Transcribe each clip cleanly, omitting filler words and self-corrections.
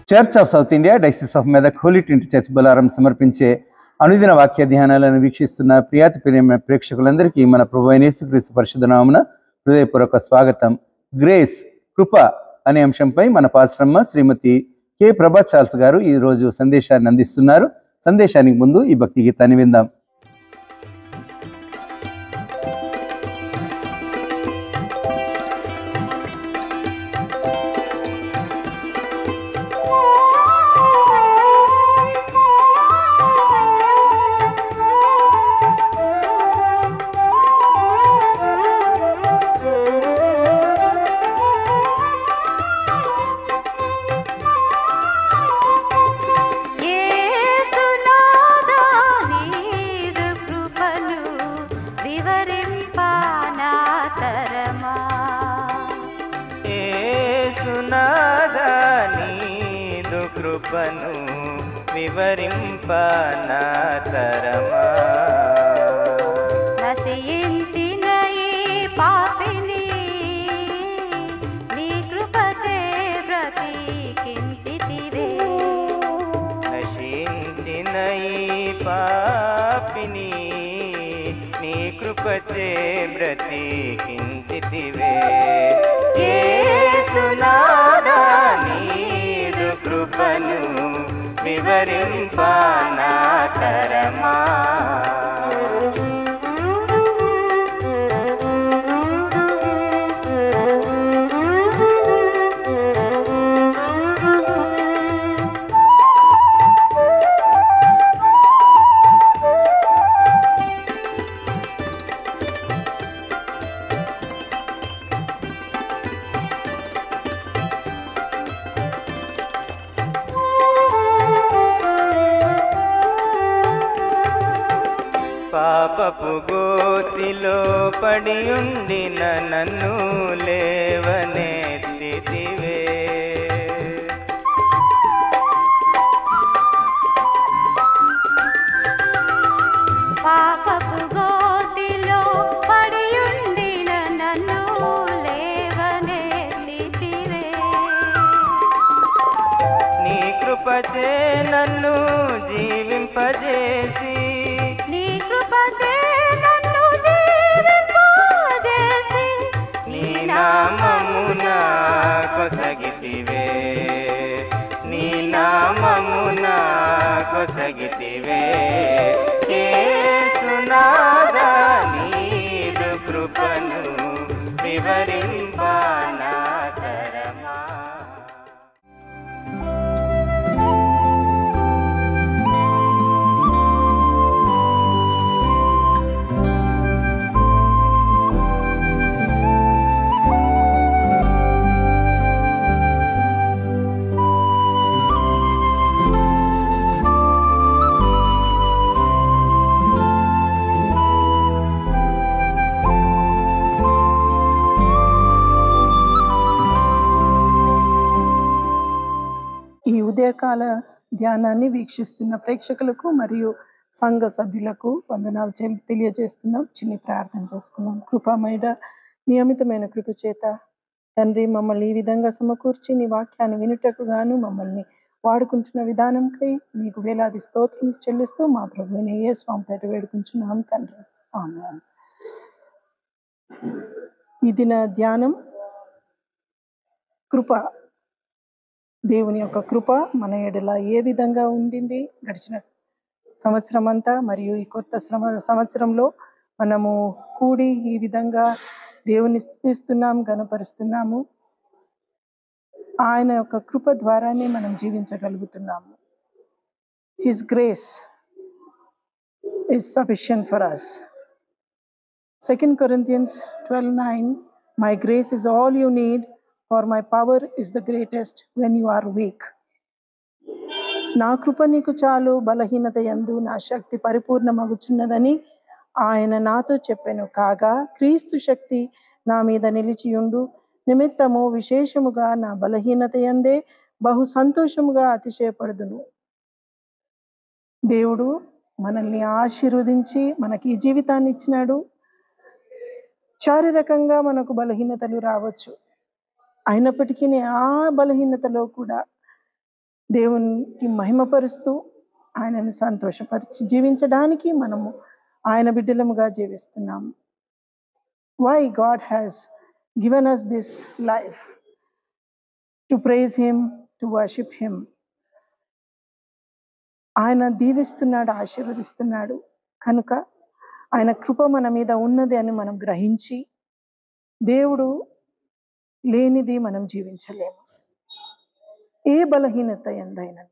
Church of South India Diocese of Medak Holy Trinity Church Bollaram సమర్పించే అనుదిన వాక్య ధ్యానాలను వీక్షిస్తున్న ప్రియాతి ప్రేక్షకులందరికీ మన ప్రభువైన యేసుక్రీస్తు పరిశుద్ధ నామమున హృదయపూర్వక స్వాగతం. గ్రేస్, కృప అనే అంశంపై మన పాస్టరమ్మ శ్రీమతి కె ప్రభా చార్ల్స్ గారు ఈరోజు సందేశాన్ని అందిస్తున్నారు. సందేశానికి ముందు ఈ భక్తి గీతాన్ని విందాం. కృపను వివరింపనాతరమా నశించిన ఈ పాపిని నీ కృపచే బ్రతికించితివే. నశించిన ఈ పాపిని నీ కృపచే బ్రతికించితివే. యేసునాథా నీదు కృపను వివరింపనాతరమా పాపపు గోతిలో పడియుండిన నన్ను లేవనెత్తితివే. పాపపు గోతిలో పడియుండిన నన్ను లేవనెత్తితివే. నీ కృపచే నన్ను జీవింపజేసి నీ నామమున కొసగితివే. నీ నామమున కొసగితివే. యేసునాథా నీదు కృపను వివరింపనాతరమా. ఉదయకాల ధ్యానాన్ని వీక్షిస్తున్న ప్రేక్షకులకు మరియు సంఘ సభ్యులకు వందనాలు తెలియజేస్తున్నాం. చిన్ని ప్రార్థన చేసుకున్నాం. కృపామయుడ, నియమితమైన కృప చేత తండ్రి మమ్మల్ని ఈ విధంగా సమకూర్చి నీ వాక్యాన్ని వినుటకు గాను మమ్మల్ని వాడుకుంటున్న విధానంకై నీకు వేలాది స్తోత్రం చెల్లిస్తూ మా ప్రభువుని యేసు స్వామి పేట వేడుకుంటున్నాం తండ్రి, ఆమేన్. ఈ దిన ధ్యానం కృప. దేవుని యొక్క కృప మన ఎడల ఏ విధంగా ఉండింది గడిచిన సంవత్సరం అంతా, మరియు ఈ కొత్త సంవత్సరంలో మనము కూడి ఈ విధంగా దేవుని స్తుతిస్తున్నాం, గణపరుస్తున్నాము. ఆయన యొక్క కృప ద్వారానే మనం జీవించగలుగుతున్నాము. His grace is sufficient for us. 2 Corinthians 12:9 My grace is all you need, for my power is the greatest when you are weak. నా కృప నీకు చాలు, బలహీనత యందు నా శక్తి పరిపూర్ణమగుచున్నదని ఆయన నాతో చెప్పెను. కాగా క్రీస్తు శక్తి నా మీద నిలిచియుండు నిమిత్తము విశేషముగా నా బలహీనత యందే బహు సంతోషముగా అతిశయపడుదును. దేవుడు మనల్ని ఆశీర్వదించి మనకి ఈ జీవితాన్ని ఇచ్చినాడు. శారీరకంగా మనకు బలహీనతలు రావచ్చు, అయినప్పటికీ ఆ బలహీనతలో కూడా దేవునికి మహిమపరుస్తూ ఆయనను సంతోషపరిచి జీవించడానికి మనము ఆయన బిడ్డలముగా జీవిస్తున్నాము. Why God has given us this life, to praise him, to worship him. ఆయన దీవిస్తున్నాడు, ఆశీర్వదిస్తున్నాడు కనుక ఆయన కృప మన మీద ఉన్నది అని మనం గ్రహించి, దేవుడు లేనిది మనం జీవించలేము. ఏ బలహీనత ఎందైనా,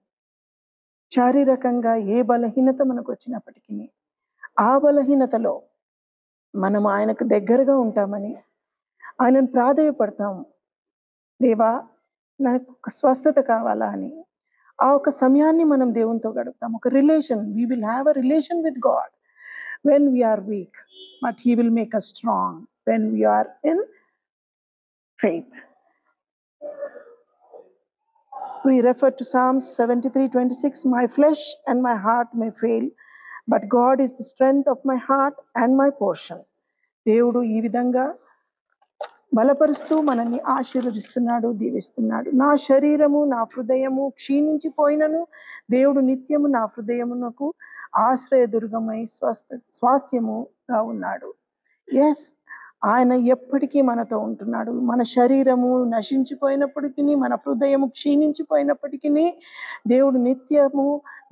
శారీరకంగా ఏ బలహీనత మనకు వచ్చినప్పటికీ ఆ బలహీనతలో మనం ఆయనకు దగ్గరగా ఉంటామని ఆయనను ప్రాధేయపడతాము. దేవా నాకు ఒక స్వస్థత కావాలా అని ఆ ఒక సమయాన్ని మనం దేవునితో గడుపుతాం. ఒక relation, we will have a relation with God when we are weak, but he will make us strong when we are in faith. We refer to Psalms 73:26, my flesh and my heart may fail, but God is the strength of my heart and my portion. దేవుడు ఈ విధంగా బలపరుస్తూ మనల్ని ఆశీర్వదిస్తున్నాడు, దీవిస్తున్నాడు. నా శరీరము నా హృదయము క్షీణించిపోయినను దేవుడు నిత్యము నా హృదయమునకు ఆశ్రయదుర్గమై స్వాస్థ్యముగా ఉన్నాడు. ఎస్, ఆయన ఎప్పటికీ మనతో ఉంటున్నాడు. మన శరీరము నశించిపోయినప్పటికీ, మన హృదయము క్షీణించిపోయినప్పటికీ దేవుడు నిత్యము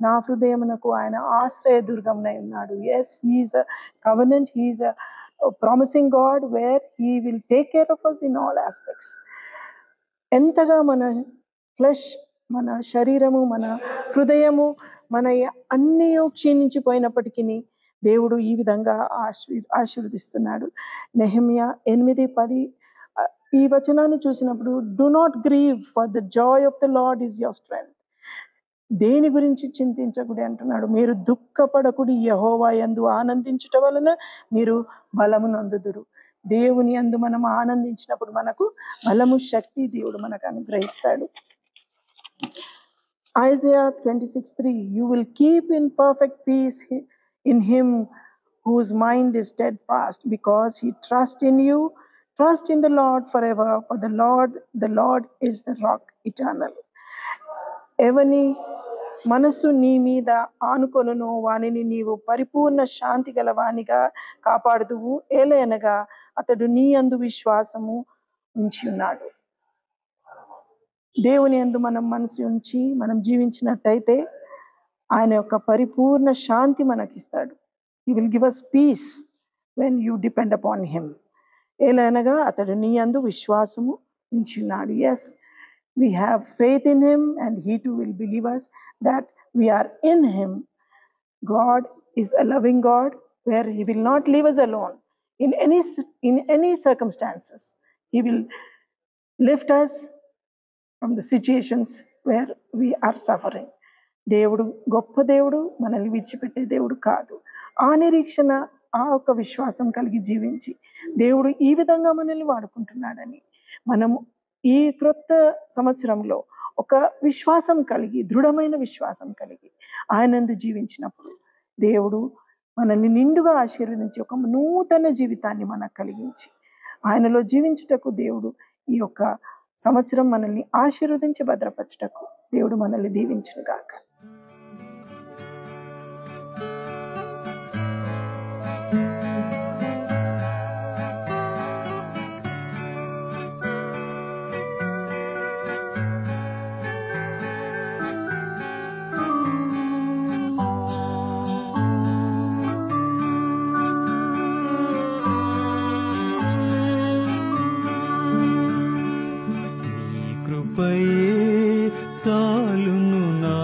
నా హృదయమునకు ఆయన ఆశ్రయదుర్గమై ఉన్నాడు. Yes, he's a covenant, he's a promising God where he will take care of us in all aspects. ఎంతగా మన ఫ్లెష్, మన శరీరము, మన హృదయము, మన అన్నీ క్షీణించిపోయినప్పటికీ దేవుడు ఈ విధంగా ఆశీర్వదిస్తున్నాడు. నెహెమ్యా 8:10 ఈ వచనాన్ని చూసినప్పుడు, do not grieve, for the joy of the Lord is your strength. దేని గురించి చింతించకుడి అంటున్నాడు. మీరు దుఃఖపడకుడి, యెహోవా యందు ఆనందించుట వలన మీరు బలము నొందుదురు. దేవుని యందు మనం ఆనందించినప్పుడు మనకు బలము, శక్తి దేవుడు మనకు అనుగ్రహిస్తాడు. Isaiah 26:3, you will keep in perfect peace in him whose mind is steadfast, because he trusts in you. Trust in the Lord forever, for the Lord is the rock eternal. ఎవని మనసు నీ మీద ఆనుకొనునో వానిని నీవు పరిపూర్ణ శాంతి గల వానిగా కాపాడుదువు, ఏలయనగా అతడు నీ యందు విశ్వాసము ఉంచి ఉన్నాడు. దేవుని యందు మనం మనసు ఉంచి మనం జీవించినట్టయితే ఆయన యొక్క పరిపూర్ణ శాంతి మనకిస్తాడు. He will give us peace when you depend upon him. ఏలయనగా అతడు నీ యందు విశ్వాసము ఉంచి ఉన్నాడు. Yes, we have faith in him and he too will believe us that we are in him. God is a loving God where he will not leave us alone in any circumstances. He will lift us from the situations where we are suffering. దేవుడు గొప్ప దేవుడు, మనల్ని విడిచిపెట్టే దేవుడు కాదు. ఆ నిరీక్షణ, ఆ ఒక విశ్వాసం కలిగి జీవించి దేవుడు ఈ విధంగా మనల్ని వాడుకుంటున్నాడని మనము ఈ క్రొత్త సంవత్సరంలో ఒక విశ్వాసం కలిగి, దృఢమైన విశ్వాసం కలిగి ఆయనందు జీవించినప్పుడు దేవుడు మనల్ని నిండుగా ఆశీర్వదించి ఒక నూతన జీవితాన్ని మనకు కలిగించి ఆయనలో జీవించుటకు దేవుడు ఈ యొక్క సంవత్సరం మనల్ని ఆశీర్వదించి భద్రపరచుటకు దేవుడు మనల్ని దీవించును గాక. చాలును నా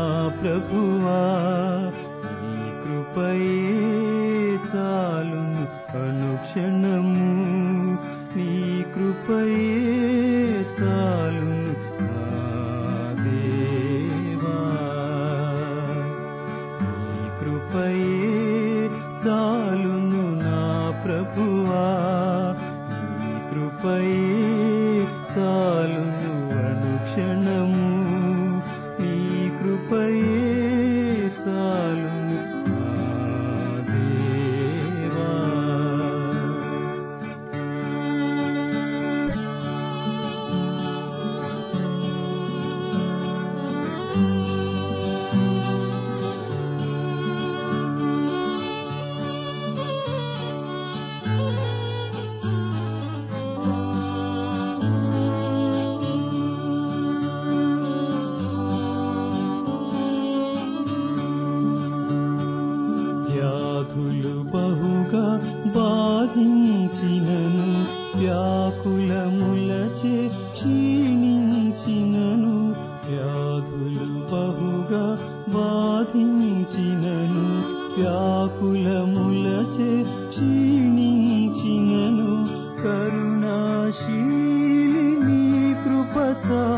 నశించినను వ్యాకులములచే క్షీణించినను కరుణాశీలి నీ కృప చాలు.